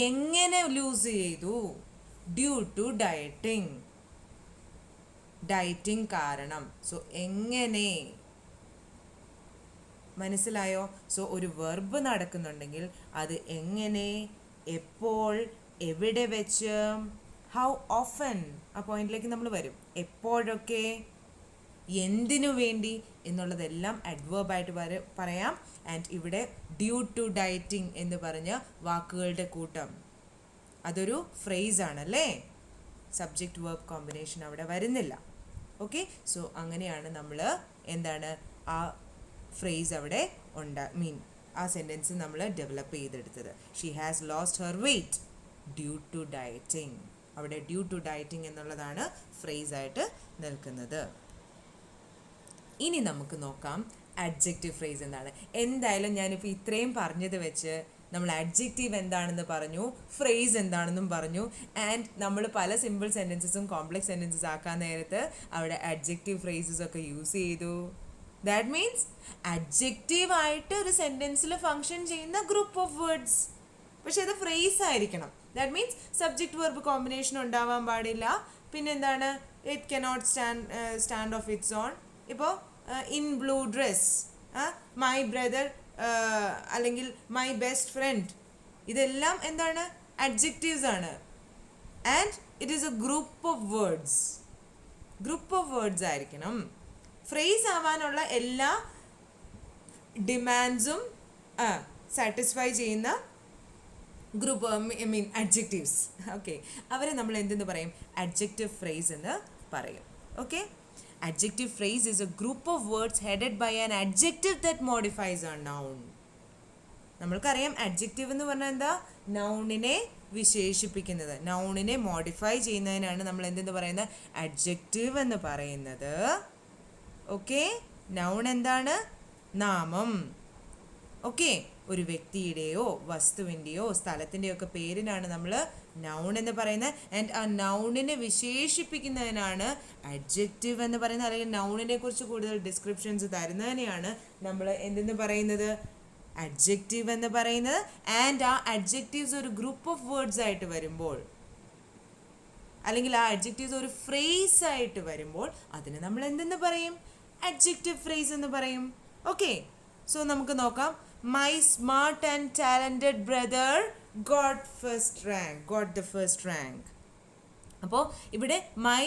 S1: എങ്ങനെ ലൂസ് ചെയ്തു? Due to dieting. ഡയറ്റിംഗ് കാരണം. സോ എങ്ങനെ, മനസ്സിലായോ? സോ ഒരു വെർബ് നടക്കുന്നുണ്ടെങ്കിൽ അത് എങ്ങനെ, എപ്പോൾ, എവിടെ വെച്ച്, ഹൗ ഓഫൻ, ആ പോയിന്റിലേക്ക് നമ്മൾ വരും. എപ്പോഴൊക്കെ, എന്തിനു വേണ്ടി എന്നുള്ളതെല്ലാം അഡ്വേർബായിട്ട് പറയാം. ആൻഡ് ഇവിടെ ഡ്യൂ ടു ഡയറ്റിംഗ് എന്ന് പറഞ്ഞ വാക്കുകളുടെ കൂട്ടം അതൊരു ഫ്രേസ് ആണല്ലേ? സബ്ജക്റ്റ് വെർബ് കോമ്പിനേഷൻ അവിടെ വരുന്നില്ല. ഓക്കെ, സോ അങ്ങനെയാണ് നമ്മൾ എന്താണ് ആ ഫ്രേസ് അവിടെ ആ സെൻറ്റൻസ് നമ്മൾ ഡെവലപ്പ് ചെയ്തെടുത്തത്. She has lost her weight due to dieting. അവിടെ ഡ്യൂ ടു ഡയറ്റിംഗ് എന്നുള്ളതാണ് ഫ്രേസ് ആയിട്ട് നിൽക്കുന്നത്. ഇനി നമുക്ക് നോക്കാം അഡ്ജക്റ്റീവ് ഫ്രേസ് എന്താണ്. എന്തായാലും ഞാനിപ്പോൾ ഇത്രയും പറഞ്ഞത് വെച്ച് നമ്മൾ അഡ്ജക്റ്റീവ് എന്താണെന്ന് പറഞ്ഞു, ഫ്രേസ് എന്താണെന്നും പറഞ്ഞു. ആൻഡ് നമ്മൾ പല സിമ്പിൾ സെൻറ്റൻസസും കോംപ്ലക്സ് സെൻറ്റൻസസ് ആക്കാൻ നേരത്ത് അവിടെ അഡ്ജക്റ്റീവ് ഫ്രേസസ് ഒക്കെ യൂസ് ചെയ്തു. ദാറ്റ് മീൻസ് അഡ്ജക്റ്റീവായിട്ട് ഒരു സെൻറ്റൻസിൽ ഫങ്ഷൻ ചെയ്യുന്ന ഗ്രൂപ്പ് ഓഫ് വേർഡ്സ്. പക്ഷെ അത് ഫ്രേസ് ആയിരിക്കണം. That means subject verb combination ഉണ്ടാവാൻ പാടില്ല. പിന്നെന്താണ്? It cannot stand of its own. ഇപ്പോൾ in blue dress, my brother, അല്ലെങ്കിൽ മൈ ബെസ്റ്റ് ഫ്രണ്ട്, ഇതെല്ലാം എന്താണ്? അഡ്ജക്റ്റീവ്സ് ആണ്. And it is a group of words. Group of words ആയിരിക്കണം. ഫ്രേസ് ആവാനുള്ള എല്ലാ ഡിമാൻഡ്സും സാറ്റിസ്ഫൈ ചെയ്യുന്ന ഗ്രൂപ്പ്, അഡ്ജക്റ്റീവ്സ്. ഓക്കെ, അവരെ നമ്മൾ എന്തെന്ന് പറയും? അഡ്ജക്റ്റീവ് ഫ്രേസ് എന്ന് പറയും. Okay, adjective phrase is a group of words headed by an adjective that modifies a noun. നമ്മൾക്കറിയാം adjective എന്ന് പറഞ്ഞാൽ എന്താ? നൗണിനെ വിശേഷിപ്പിക്കുന്നത്, നൗണിനെ മോഡിഫൈ ചെയ്യുന്നതിനാണ് നമ്മൾ എന്തെന്ന് പറയുന്നത്? adjective എന്ന് പറയുന്നത്. ഓക്കെ, നൗൺ എന്താണ്? നാമം. ഓക്കെ, ഒരു വ്യക്തിയുടെയോ വസ്തുവിൻ്റെയോ സ്ഥലത്തിൻ്റെയോ ഒക്കെ പേരിനാണ് നമ്മൾ നൗൺ എന്ന് പറയുന്നത്. ആൻഡ് ആ നൗണിനെ വിശേഷിപ്പിക്കുന്നതിനാണ് അഡ്ജക്റ്റീവ് എന്ന് പറയുന്നത്. അല്ലെങ്കിൽ നൗണിനെ കുറിച്ച് കൂടുതൽ ഡിസ്ക്രിപ്ഷൻസ് തരുന്നതിനെയാണ് നമ്മൾ എന്തെന്ന് പറയുന്നത്? അഡ്ജക്റ്റീവ് എന്ന് പറയുന്നത്. ആൻഡ് ആ അഡ്ജക്റ്റീവ്സ് ഒരു ഗ്രൂപ്പ് ഓഫ് വേർഡ്സ് ആയിട്ട് വരുമ്പോൾ, അല്ലെങ്കിൽ ആ അഡ്ജക്റ്റീവ്സ് ഒരു ഫ്രേസ് ആയിട്ട് വരുമ്പോൾ അതിന് നമ്മൾ എന്തെന്ന് പറയും? അഡ്ജക്റ്റീവ് ഫ്രേസ് എന്ന് പറയും. ഓക്കെ, സോ നമുക്ക് നോക്കാം. My smart and talented brother got the first rank. അപ്പോൾ ഇവിടെ my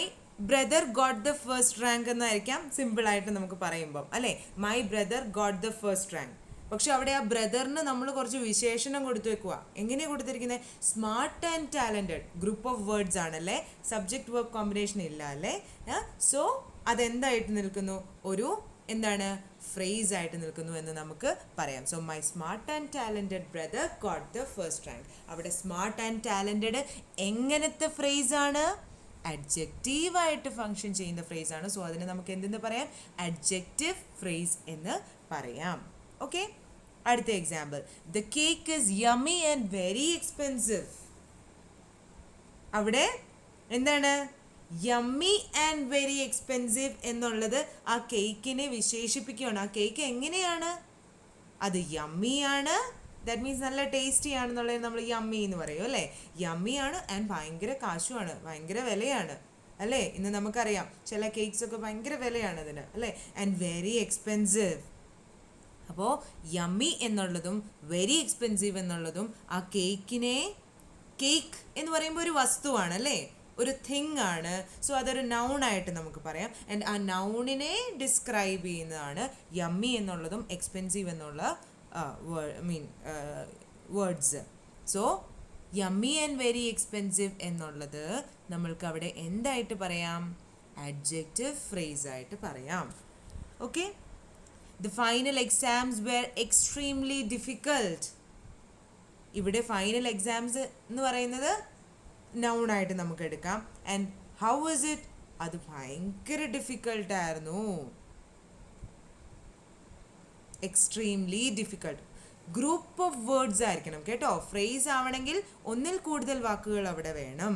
S1: brother got the first rank എന്നായിരിക്കാം സിമ്പിളായിട്ട് നമുക്ക് പറയുമ്പം അല്ലേ? My brother got the first rank. പക്ഷെ അവിടെ ആ ബ്രദറിന് നമ്മൾ കുറച്ച് വിശേഷണം കൊടുത്തു വെക്കുക. എങ്ങനെയാണ് കൊടുത്തിരിക്കുന്നത്? Smart and talented group of words ആണല്ലേ, സബ്ജക്റ്റ് വെർബ് കോമ്പിനേഷൻ ഇല്ല അല്ലേ. സോ അതെന്തായിട്ട് നിൽക്കുന്നു? ഒരു എന്താണ്, ഫ്രേസ് ആയിട്ട് നിൽക്കുന്നു എന്ന് നമുക്ക് പറയാം. So my smart and talented brother got the first rank. അവിടെ സ്മാർട്ട് ആൻഡ് ടാലൻറ്റഡ് എങ്ങനത്തെ ഫ്രേസ് ആണ്? അഡ്ജക്റ്റീവായിട്ട് ഫങ്ഷൻ ചെയ്യുന്ന ഫ്രേസ് ആണ്. സോ അതിനെ നമുക്ക് എന്തെന്ന് പറയാം? അഡ്ജക്റ്റീവ് ഫ്രേസ് എന്ന് പറയാം. ഓക്കെ, അടുത്ത example. The cake is yummy and very expensive. അവിടെ എന്താണ്? യമ്മി ആൻഡ് വെരി എക്സ്പെൻസീവ് എന്നുള്ളത് ആ കേക്കിനെ വിശേഷിപ്പിക്കുകയാണ്. ആ കേക്ക് എങ്ങനെയാണ്? അത് യമ്മിയാണ്, ദാറ്റ് മീൻസ് നല്ല ടേസ്റ്റി ആണെന്നുള്ളത് നമ്മൾ യമ്മി എന്ന് പറയും അല്ലേ. യമ്മിയാണ് ആൻഡ് ഭയങ്കര കാശുമാണ്, ഭയങ്കര വിലയാണ് അല്ലേ. ഇന്ന് നമുക്കറിയാം ചില കേക്ക്സ് ഒക്കെ ഭയങ്കര വിലയാണ് അതിന് അല്ലേ. And very expensive. അപ്പോൾ യമ്മി എന്നുള്ളതും വെരി എക്സ്പെൻസീവ് എന്നുള്ളതും ആ കേക്കിനെ, കേക്ക് എന്ന് പറയുമ്പോൾ ഒരു വസ്തുവാണ് അല്ലേ, ഒരു തിങ് ആണ്. സോ അതൊരു നൗണായിട്ട് നമുക്ക് പറയാം. ആൻഡ് ആ നൗണിനെ ഡിസ്ക്രൈബ് ചെയ്യുന്നതാണ് യമ്മി എന്നുള്ളതും എക്സ്പെൻസീവ് എന്നുള്ള words. So yummy and very expensive എന്നുള്ളത് നമ്മൾക്ക് അവിടെ എന്തായിട്ട് പറയാം? അഡ്ജക്റ്റീവ് ഫ്രേസ് ആയിട്ട് പറയാം. Okay, the final exams were extremely difficult. ഇവിടെ ഫൈനൽ എക്സാംസ് എന്ന് പറയുന്നത് നൗണായിട്ട് നമുക്ക് എടുക്കാം. And how was it? അത് ഭയങ്കര ഡിഫിക്കൾട്ടായിരുന്നു. Extremely difficult. Group of words ആയിരിക്കണം കേട്ടോ. ഫ്രേസ് ആവണമെങ്കിൽ ഒന്നിൽ കൂടുതൽ വാക്കുകൾ അവിടെ വേണം.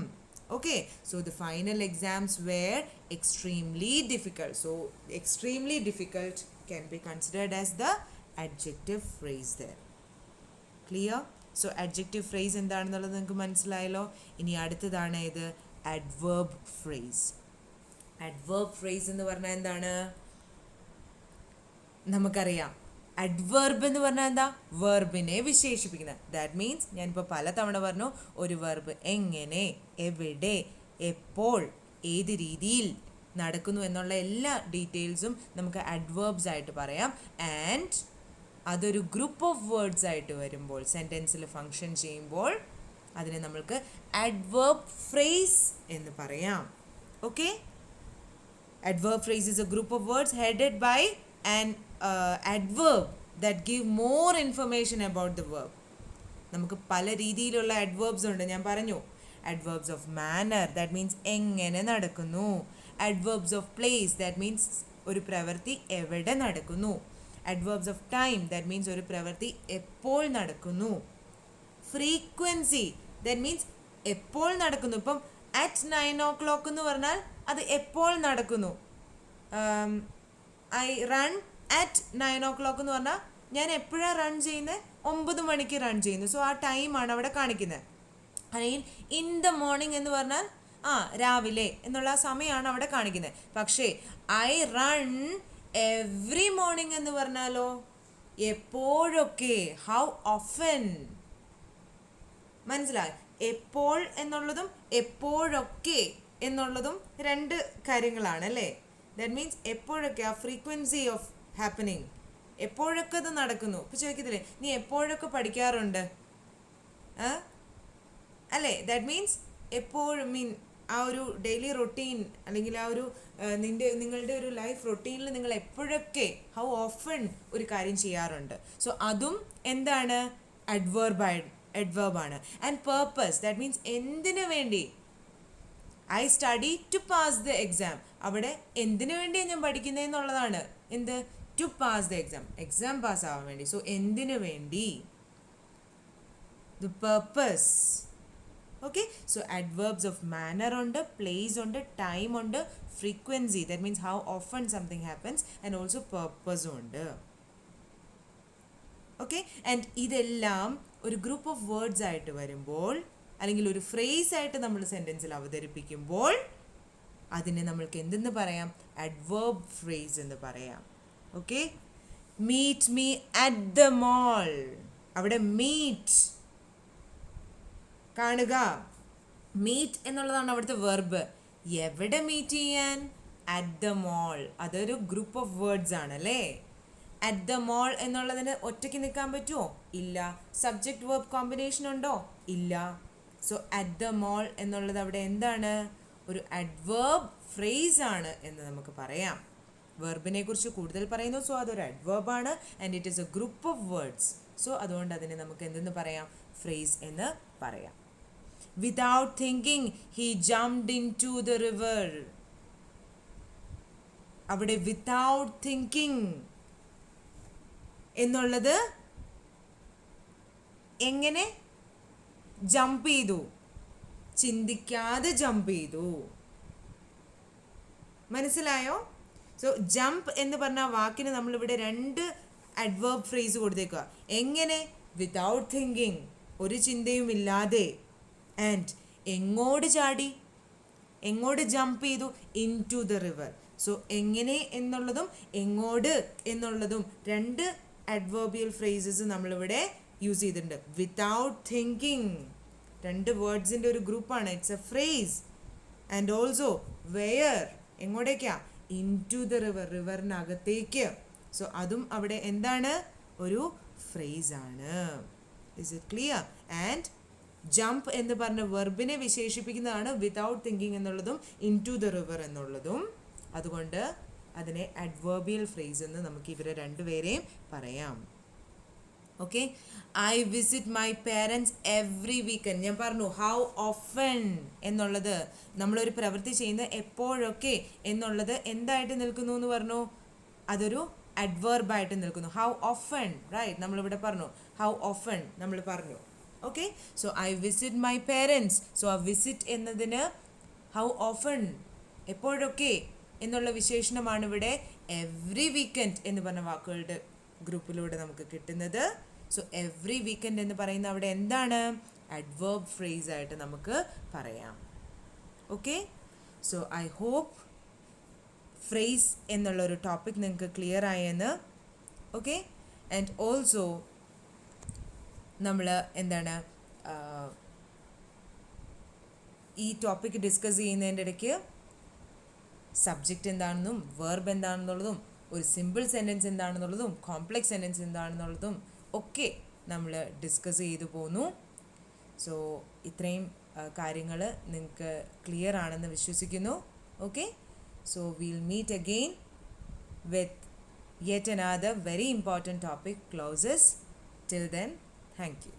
S1: Okay, so the final exams were extremely difficult. So extremely difficult can be considered as the adjective phrase there. Clear? So adjective phrase എന്താണെന്നുള്ളത് നിങ്ങൾക്ക് മനസ്സിലായല്ലോ. ഇനി അടുത്തതാണ് ഇത് adverb phrase. adverb phrase എന്ന് പറഞ്ഞാൽ എന്താണ്? നമുക്കറിയാം adverb എന്ന് പറഞ്ഞാൽ എന്താ? വെർബിനെ വിശേഷിപ്പിക്കുന്നത്. ദാറ്റ് മീൻസ് ഞാനിപ്പോൾ പലതവണ പറഞ്ഞു, ഒരു വെർബ് എങ്ങനെ, എവിടെ, എപ്പോൾ, ഏത് രീതിയിൽ നടക്കുന്നു എന്നുള്ള എല്ലാ ഡീറ്റെയിൽസും നമുക്ക് അഡ്വേർബ്സ് ആയിട്ട് പറയാം. ആൻഡ് അതൊരു ഗ്രൂപ്പ് ഓഫ് വേർഡ്സ് ആയിട്ട് വരുമ്പോൾ, സെൻറ്റൻസിൽ ഫങ്ഷൻ ചെയ്യുമ്പോൾ അതിനെ നമ്മൾക്ക് അഡ്വേർബ് ഫ്രേസ് എന്ന് പറയാം. Okay, adverb phrase is a group of words headed by an adverb that give more information about the verb. നമുക്ക് പല രീതിയിലുള്ള adverbs ഉണ്ട്. ഞാൻ പറഞ്ഞു, adverbs of manner, that means എങ്ങനെ നടക്കുന്നു. adverbs of place, that means ഒരു പ്രവൃത്തി എവിടെ നടക്കുന്നു. adverbs of time, that means ഒരു പ്രവൃത്തി എപ്പോൾ നടക്കുന്നു. frequency, that means എപ്പോൾ നടക്കുന്നു. ഇപ്പം at 9 o'clock എന്ന് പറഞ്ഞാൽ അത് എപ്പോൾ നടക്കുന്നു. I run at 9 o'clock എന്ന് പറഞ്ഞാൽ ഞാൻ എപ്പോഴാണ് റൺ ചെയ്യുന്നത്? 9 മണിക്ക് റൺ ചെയ്യുന്നു. സോ ആ ടൈമാണ് അവിടെ കാണിക്കുന്നത്. അല്ലെങ്കിൽ ഇൻ ദ മോർണിംഗ് എന്ന് പറഞ്ഞാൽ രാവിലെ എന്നുള്ള സമയമാണ് അവിടെ കാണിക്കുന്നത്. പക്ഷേ ഐ റൺ എവ്രി മോർണിംഗ് എന്ന് പറഞ്ഞാലോ എപ്പോഴൊക്കെ, ഹൗ ഓഫൻ. മനസ്സിലായി? എപ്പോൾ എന്നുള്ളതും എപ്പോഴൊക്കെ എന്നുള്ളതും രണ്ട് കാര്യങ്ങളാണ് അല്ലേ. ദാറ്റ് മീൻസ് എപ്പോഴൊക്കെ, ആ ഫ്രീക്വൻസി ഓഫ് ഹാപ്പനിങ്, എപ്പോഴൊക്കെ അത് നടക്കുന്നു. ഇപ്പം ചോദിക്കത്തില്ലേ, നീ എപ്പോഴൊക്കെ പഠിക്കാറുണ്ട് അല്ലേ. ദാറ്റ് മീൻസ് എപ്പോഴും, ആ ഒരു ഡെയിലി റൊട്ടീൻ അല്ലെങ്കിൽ ആ ഒരു നിങ്ങളുടെ ഒരു ലൈഫ് റൊട്ടീനിൽ നിങ്ങൾ എപ്പോഴൊക്കെ, ഹൗ ഓഫൺ ഒരു കാര്യം ചെയ്യാറുണ്ട്. സോ അതും എന്താണ്? അഡ്വേർബാണ്. ആൻഡ് പേർപ്പസ്, ദാറ്റ് മീൻസ് എന്തിനു വേണ്ടി. I study to pass the exam. അവിടെ എന്തിനു വേണ്ടിയാണ് ഞാൻ പഠിക്കുന്നതെന്നുള്ളതാണ്. എന്ത്? To pass the exam, exam pass ആവാൻ വേണ്ടി. സോ എന്തിനു വേണ്ടി, the purpose. Okay, so adverbs of manner ഉണ്ട്, പ്ലേസ് ഉണ്ട്, ടൈം ഉണ്ട്, frequency, that means how often something happens, and also പേർപ്പസും ഉണ്ട്. ഓക്കെ, ആൻഡ് ഇതെല്ലാം ഒരു ഗ്രൂപ്പ് ഓഫ് വേർഡ്സ് ആയിട്ട് വരുമ്പോൾ, അല്ലെങ്കിൽ ഒരു ഫ്രേസ് ആയിട്ട് നമ്മൾ സെൻറ്റൻസിൽ അവതരിപ്പിക്കുമ്പോൾ അതിനെ നമ്മൾക്ക് എന്തെന്ന് പറയാം? അഡ്വേർബ് ഫ്രേസ് എന്ന് പറയാം. Okay, meet me at the mall. അവിടെ മീറ്റ് കാണുക, മീറ്റ് എന്നുള്ളതാണ് അവിടുത്തെ വെർബ്. എവിടെ മീറ്റ് ചെയ്യാൻ? അറ്റ് ദ മോൾ. അതൊരു ഗ്രൂപ്പ് ഓഫ് വേർഡ്സ് ആണ് അല്ലേ. അറ്റ് ദ മോൾ എന്നുള്ളതിന് ഒറ്റയ്ക്ക് നിൽക്കാൻ പറ്റുമോ? ഇല്ല. സബ്ജക്റ്റ് വേർബ് കോമ്പിനേഷൻ ഉണ്ടോ? ഇല്ല. സോ അറ്റ് ദ മോൾ എന്നുള്ളത് അവിടെ എന്താണ്? ഒരു അഡ്വേർബ് ഫ്രേസ് ആണ് എന്ന് നമുക്ക് പറയാം. വെർബിനെ കുറിച്ച് കൂടുതൽ പറയുന്നു. സോ അതൊരു അഡ്വേർബാണ് and it is a group of words. So അതുകൊണ്ട് അതിനെ നമുക്ക് എന്തെന്ന് പറയാം? ഫ്രേസ് എന്ന് പറയാം. Without thinking he jumped into the river. അവിടെ വിതൗട്ട് തിങ്കിങ് എന്നുള്ളത് എങ്ങനെ ജമ്പ് ചെയ്തു? ചിന്തിക്കാതെ ജമ്പ് ചെയ്തു. മനസ്സിലായോ? സോ ജമ്പ് എന്ന് പറഞ്ഞ വാക്കിന് നമ്മളിവിടെ രണ്ട് അഡ്വേർബ് ഫ്രേസ് കൊടുത്തേക്കുക. എങ്ങനെ? വിതൗട്ട് തിങ്കിങ്, ഒരു ചിന്തയും ഇല്ലാതെ. ആൻഡ് എങ്ങോട്ട് ചാടി? എങ്ങോട്ട് ജമ്പ് ചെയ്തു? Into the river. So എങ്ങനെ എന്നുള്ളതും എങ്ങോട്ട് എന്നുള്ളതും രണ്ട് അഡ്വേർബിയൽ ഫ്രേസസ് നമ്മളിവിടെ യൂസ് ചെയ്തിട്ടുണ്ട്. വിതൗട്ട് തിങ്കിങ് രണ്ട് വേർഡ്സിൻ്റെ ഒരു ഗ്രൂപ്പാണ്. It's a phrase. And also where, എങ്ങോട്ടേക്കാ? ഇൻ ടു ദ റിവർ, റിവറിനകത്തേക്ക്. സോ അതും അവിടെ എന്താണ്? ഒരു ഫ്രേസ് ആണ്. Is it clear? And jump എന്ന് പറഞ്ഞ വെർബിനെ വിശേഷിപ്പിക്കുന്നതാണ് വിതൗട്ട് തിങ്കിങ് എന്നുള്ളതും ഇൻ ടു ദ റിവർ എന്നുള്ളതും. അതുകൊണ്ട് അതിനെ അഡ്വേർബിയൽ ഫ്രേസ് എന്ന് നമുക്ക് ഇവരെ രണ്ടുപേരെയും പറയാം. Okay. I visit my parents every weekend. ഞാൻ പറഞ്ഞു ഹൗ ഓഫൻ എന്നുള്ളത് നമ്മളൊരു പ്രവൃത്തി ചെയ്യുന്നത് എപ്പോഴൊക്കെ എന്നുള്ളത് എന്തായിട്ട് നിൽക്കുന്നു എന്ന് പറഞ്ഞു? അതൊരു അഡ്വേർബായിട്ട് നിൽക്കുന്നു. How often, right? നമ്മളിവിടെ പറഞ്ഞു ഹൗ ഓഫൻ നമ്മൾ പറഞ്ഞു. Okay. So I visit my parents. So ആ വിസിറ്റ് എന്നതിന് ഹൗ ഓഫൺ, എപ്പോഴൊക്കെ എന്നുള്ള വിശേഷണമാണ് ഇവിടെ എവ്രി വീക്കെൻഡ് എന്ന് പറഞ്ഞ വാക്കുകളുടെ ഗ്രൂപ്പിലൂടെ നമുക്ക് കിട്ടുന്നത്. സോ എവ്രി വീക്കെൻഡ് എന്ന് പറയുന്ന അവിടെ എന്താണ്? അഡ്വേർബ് ഫ്രേസ് ആയിട്ട് നമുക്ക് പറയാം. Okay. So I hope phrase എന്നുള്ളൊരു ടോപ്പിക് നിങ്ങൾക്ക് ക്ലിയർ ആയെന്ന്. ഓക്കെ. ആൻഡ് ഓൾസോ നമ്മൾ എന്താണ് ഈ ടോപ്പിക് ഡിസ്കസ് ചെയ്യുന്നതിൻ്റെ ഇടയ്ക്ക് സബ്ജക്റ്റ് എന്താണെന്നും വെർബ് എന്താണെന്നുള്ളതും ഒരു സിമ്പിൾ സെൻറ്റൻസ് എന്താണെന്നുള്ളതും കോംപ്ലെക്സ് സെൻറ്റൻസ് എന്താണെന്നുള്ളതും ഒക്കെ നമ്മൾ ഡിസ്കസ് ചെയ്തു പോന്നു. സോ ഇത്രയും കാര്യങ്ങൾ നിങ്ങൾക്ക് ക്ലിയർ ആണെന്ന് വിശ്വസിക്കുന്നു. Okay. So will meet again with yet another very important topic, clauses. Till then, thank you.